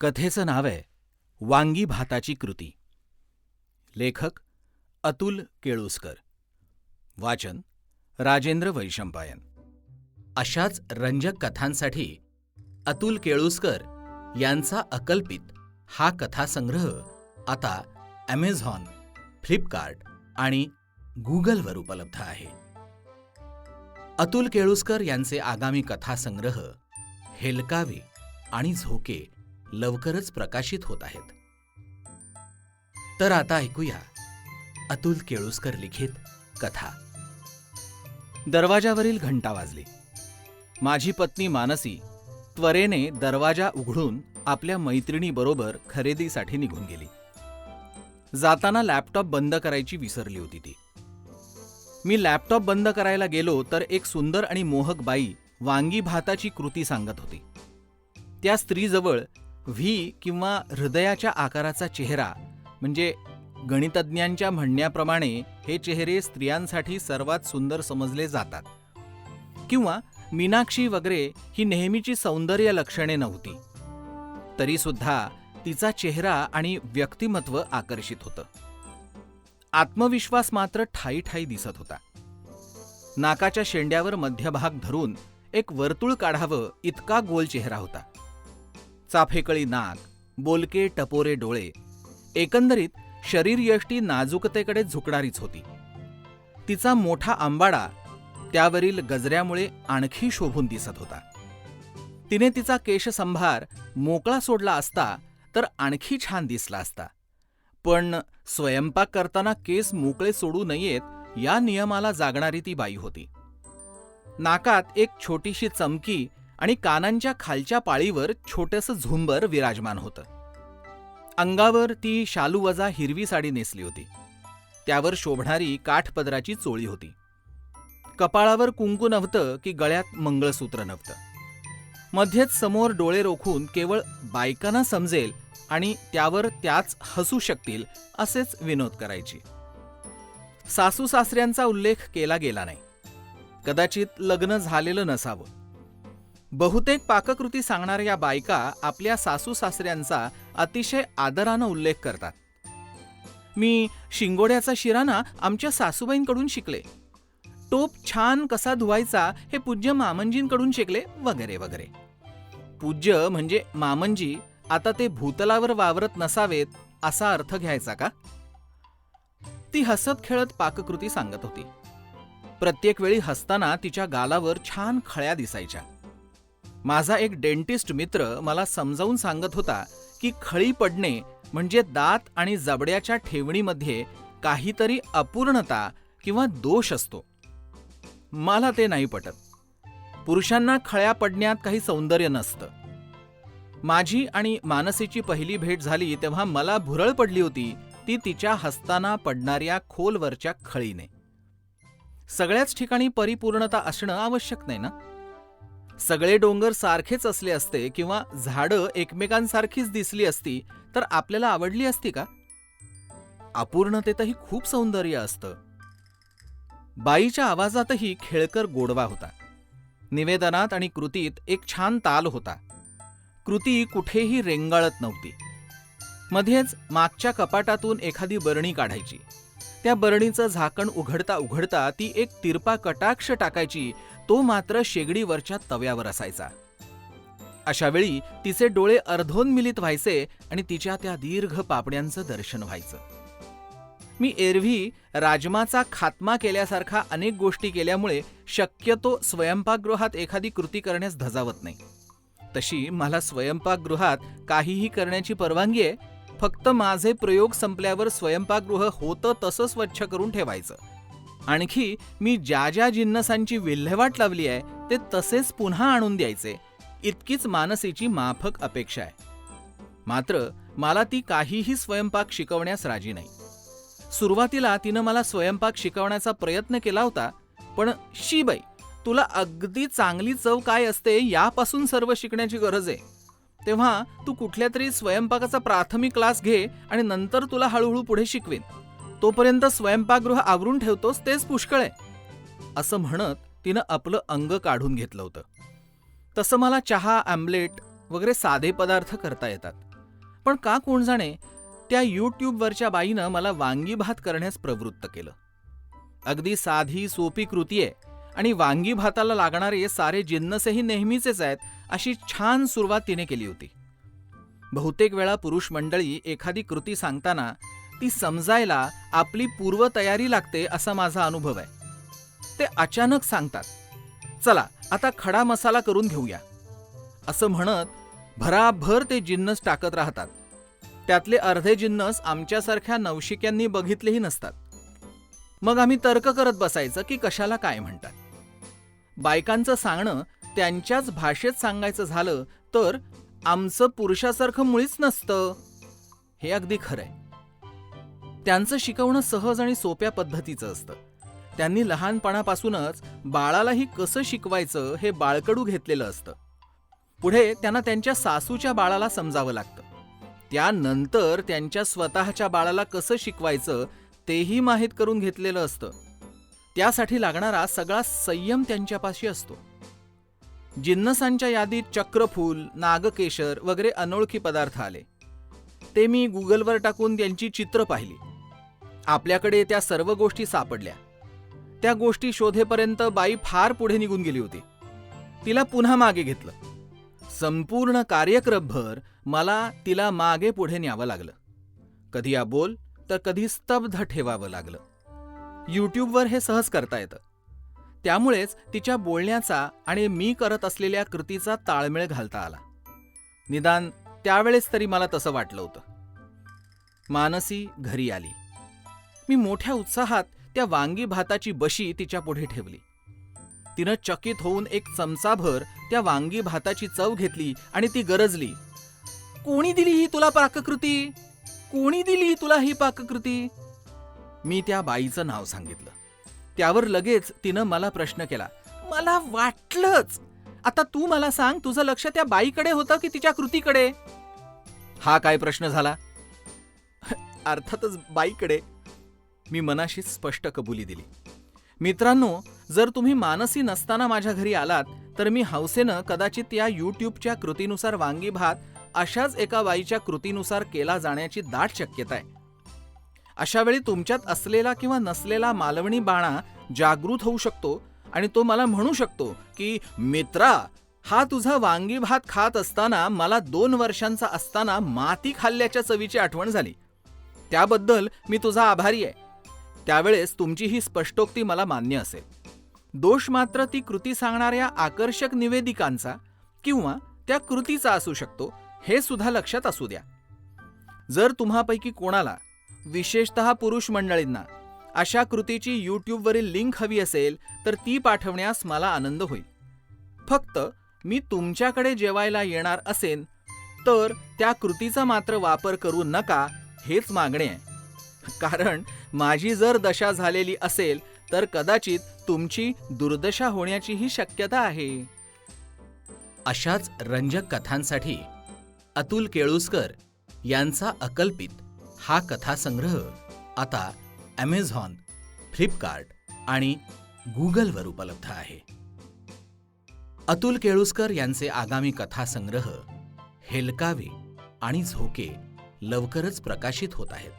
कथेचं नाव आहे वांगी भाताची कृती. लेखक अतुल केळुस्कर. वाचन राजेंद्र वैशंपायन. अशाच रंजक कथांसाठी अतुल केळुस्कर यांचा अकल्पित हा कथासंग्रह आता ॲमेझॉन, फ्लिपकार्ट आणि गुगलवर उपलब्ध आहे. अतुल केळुस्कर यांचे आगामी कथासंग्रह हेलकावे आणि झोके लवकरच प्रकाशित होत आहेत. तर आता ऐकूया अतुल केळुस्कर लिखित कथा. दरवाजावरील घंटा वाजली. माझी पत्नी मानसी त्वरेने दरवाजा उघडून आपल्या मैत्रिणीबरोबर खरेदीसाठी निघून गेली. जाताना लॅपटॉप बंद करायची विसरली होती ती. मी लॅपटॉप बंद करायला गेलो तर एक सुंदर आणि मोहक बाई वांगी भाताची कृती सांगत होती. त्या स्त्रीजवळ व्ही किंवा हृदयाच्या आकाराचा चेहरा, म्हणजे गणितज्ञांच्या म्हणण्याप्रमाणे हे चेहरे स्त्रियांसाठी सर्वात सुंदर समजले जातात, किंवा मीनाक्षी वगैरे ही नेहमीची सौंदर्य लक्षणे नव्हती. तरी सुद्धा तिचा चेहरा आणि व्यक्तिमत्व आकर्षित होतं. आत्मविश्वास मात्र ठाई ठाई दिसत होता. नाकाच्या शेंड्यावर मध्यभाग धरून एक वर्तुळ काढावं इतका गोल चेहरा होता. चाफेकळी नाक, बोलके टपोरे डोळे, एकंदरीत शरीरयष्टी नाजूकतेकडे झुकणारीच होती. तिचा मोठा आंबाडा त्यावरील गजऱ्यामुळे आणखी शोभून दिसत होता. तिने तिचा केशसंभार मोकळा सोडला असता तर आणखी छान दिसला असता, पण स्वयंपाक करताना केस मोकळे सोडू नयेत या नियमाला जागणारी ती बाई होती. नाकात एक छोटीशी चमकी आणि कानांच्या खालच्या पाळीवर छोटंसं झुंबर विराजमान होतं. अंगावर ती शालूवजा हिरवी साडी नेसली होती. त्यावर शोभणारी काठपदराची चोळी होती. कपाळावर कुंकू नव्हतं की गळ्यात मंगळसूत्र नव्हतं. मध्येच समोर डोळे रोखून केवळ बायकांना समजेल आणि त्यावर त्याच हसू शकतील असेच विनोद करायची. सासू सासऱ्यांचा उल्लेख केला गेला नाही. कदाचित लग्न झालेलं नसावं. बहुतेक पाककृती सांगणाऱ्या बायका आपल्या सासू सासऱ्यांचा अतिशय आदरानं उल्लेख करतात. मी शिंगोड्याचा शिराना आमच्या सासूबाईंकडून शिकले, टोप छान कसा धुवायचा हे पूज्य मामंजींकडून शिकले, वगैरे वगैरे. पूज्य म्हणजे मामंजी आता ते भूतलावर वावरत नसावेत असा अर्थ घ्यायचा का? ती हसत खेळत पाककृती सांगत होती. प्रत्येक वेळी हसताना तिच्या गालावर छान खळ्या दिसायच्या. माझा एक डेंटिस्ट मित्र मला समजावून सांगत होता की खळी पडणे म्हणजे दात आणि जबड्याच्या ठेवणीमध्ये काहीतरी अपूर्णता किंवा दोष असतो. मला ते नाही पटत. पुरुषांना खळ्या पडण्यात काही सौंदर्य नसतं. माझी आणि मानसीची पहिली भेट झाली तेव्हा मला भुरळ पडली होती ती तिच्या हसताना पडणाऱ्या खोलवरच्या खळीने. सगळ्याच ठिकाणी परिपूर्णता असणं आवश्यक नाही ना. सगळे डोंगर सारखेच असले असते किंवा झाडं एकमेकांसारखीच दिसली असती तर आपल्याला आवडली असती का? अपूर्णतेतही खूप सौंदर्य असतं. बाईच्या आवाजातही खेळकर गोडवा होता. निवेदनात आणि कृतीत एक छान ताल होता. कृती कुठेही रेंगाळत नव्हती. मध्येच मागच्या कपाटातून एखादी बरणी काढायची. त्या बरणीचं झाकण उघडता उघडता ती एक तिरपा कटाक्ष टाकायची, तो मात्र शेगडीवरच्या तव्यावर असायचा. अशावेळी तिचे डोळे अर्धोन्मिलित व्हायचे आणि तिच्या त्या दीर्घ पापण्यांचं दर्शन व्हायचं. मी एरवी राजमाचा खात्मा केल्यासारखा अनेक गोष्टी केल्यामुळे शक्यतो स्वयंपाकगृहात एखादी कृती करण्यास धजावत नाही. तशी मला स्वयंपाकगृहात काहीही करण्याची परवानगी आहे. फक्त माझे प्रयोग संपल्यावर स्वयंपाकगृह होतं तसं स्वच्छ करून ठेवायचं. आणखी मी ज्या ज्या जिन्नसांची विल्हेवाट लावली आहे ते तसेच पुन्हा आणून द्यायचे, इतकीच मानसीची माफक अपेक्षा आहे. मात्र मला ती काहीही स्वयंपाक शिकवण्यास राजी नाही. सुरुवातीला तिनं मला स्वयंपाक शिकवण्याचा प्रयत्न केला होता, पण शी बाई, तुला अगदी चांगली चव काय असते यापासून सर्व शिकण्याची गरज आहे. तेव्हा तू कुठल्या तरी स्वयंपाकाचा प्राथमिक क्लास घे आणि नंतर तुला हळूहळू पुढे शिकवेन. तोपर्यंत स्वयंपाकगृह आवरून ठेवतोस तेच पुष्कळ आहे, असं म्हणत तिनं आपलं अंग काढून घेतलं होतं. तसं मला चहा, आमलेट वगैरे साधे पदार्थ करता येतात. पण का कोण जाणे त्या यूट्यूबवरच्या बाईनं मला वांगी भात करण्यास प्रवृत्त केलं. अगदी साधी सोपी कृती आहे आणि वांगी भाताला लागणारे सारे जिन्नसही नेहमीचेच आहेत अशी छान सुरुवात तिने केली होती. बहुतेक वेळा पुरुष मंडळी एखादी कृती सांगताना ती समजायला आपली पूर्वतयारी लागते असा माझा अनुभव आहे. ते अचानक सांगतात, चला आता खडा मसाला करून घेऊया असं म्हणत भराभर ते जिन्नस टाकत राहतात. त्यातले अर्धे जिन्नस आमच्यासारख्या नवशिक्यांनी बघितलेही नसतात. मग आम्ही तर्क करत बसायचं की कशाला काय म्हणतात. बायकांचं सांगणं त्यांच्याच भाषेत सांगायचं झालं तर आमचं पुरुषासारखं मुळीच नसतं. हे अगदी खरंय. त्यांचं शिकवणं सहज आणि सोप्या पद्धतीचं असतं. त्यांनी लहानपणापासूनच बाळालाही कसं शिकवायचं हे बाळकडू घेतलेलं असतं. पुढे त्यांना त्यांच्या सासूच्या बाळाला समजावं लागतं. त्यानंतर त्यांच्या स्वतःच्या बाळाला कसं शिकवायचं तेही माहीत करून घेतलेलं असतं. त्यासाठी लागणारा सगळा संयम त्यांच्यापाशी असतो. जिन्नसांच्या यादीत चक्रफूल, नागकेशर वगैरे अनोळखी पदार्थ आले. ते मी गुगलवर टाकून त्यांची चित्र पाहिली. आपल्याकडे त्या सर्व गोष्टी सापडल्या. त्या गोष्टी शोधेपर्यंत बाई फार पुढे निघून गेली होती. तिला पुन्हा मागे घेतलं. संपूर्ण कार्यक्रमभर मला तिला मागे पुढे न्यावं लागलं. कधी अबोल तर कधी स्तब्ध ठेवावं लागलं. यूट्यूबवर हे सहज करता येतं. त्यामुळेच तिच्या बोलण्याचा आणि मी करत असलेल्या कृतीचा ताळमेळ घालता आला. निदान त्यावेळेस तरी मला तसं वाटलं होतं. मानसी घरी आली. मी मोठ्या उत्साहात त्या वांगी भाताची बशी तिच्या पुढे ठेवली. तिनं चकित होऊन एक चमचाभर त्या वांगी भाताची चव घेतली आणि ती गरजली, कोणी दिली ही तुला पाककृती? कोणी दिली तुला ही पाककृती? मी त्या बाईचं नाव सांगितलं. त्यावर लगेच तिनं मला प्रश्न केला. मला वाटलंच. आता तू मला सांग, तुझं लक्ष त्या बाईकडे होतं की तिच्या कृतीकडे? हा काय प्रश्न झाला? अर्थातच बाईकडे. मी मनाशी स्पष्ट कबुली दिली. मित्रांनो, जर तुम्ही मानसी नसताना माझ्या घरी आलात तर मी हौसेनं कदाचित या यूट्यूबच्या कृतीनुसार वांगी भात अशाच एका बाईच्या कृतीनुसार केला जाण्याची दाट शक्यता आहे. अशा वेळी तुमच्यात असलेला किंवा नसलेला मालवणी बाणा जागृत होऊ शकतो आणि तो मला म्हणू शकतो की मित्रा, हा तुझा वांगी भात खात असताना मला 2 वर्षांचा असताना माती खाल्ल्याच्या चवीची आठवण झाली. त्याबद्दल मी तुझा आभारी आहे. त्यावेळेस तुमची ही स्पष्टोक्ती मला मान्य असेल. दोष मात्र ती कृती सांगणाऱ्या आकर्षक निवेदिकांचा किंवा त्या कृतीचा असू शकतो हे सुद्धा लक्षात असू द्या. जर तुम्हापैकी कोणाला, विशेषतः पुरुष मंडळींना, अशा कृतीची यूट्यूबवरील लिंक हवी असेल तर ती पाठवण्यास मला आनंद होईल. फक्त मी तुमच्याकडे जेवायला येणार असेन तर त्या कृतीचा मात्र वापर करू नका हेच मागणे आहे. कारण माझी जर दशा झालेली असेल तर कदाचित तुमची दुर्दशा होण्याचीही शक्यता आहे. अशाच रंजक कथांसाठी अतुल केळुसकर यांचा अकल्पित हा कथासंग्रह आता Amazon, फ्लिपकार्ट आणि गुगलवर उपलब्ध आहे. अतुल केळुसकर यांचे आगामी कथासंग्रह हेलकावे आणि झोके लवकरच प्रकाशित होत आहेत.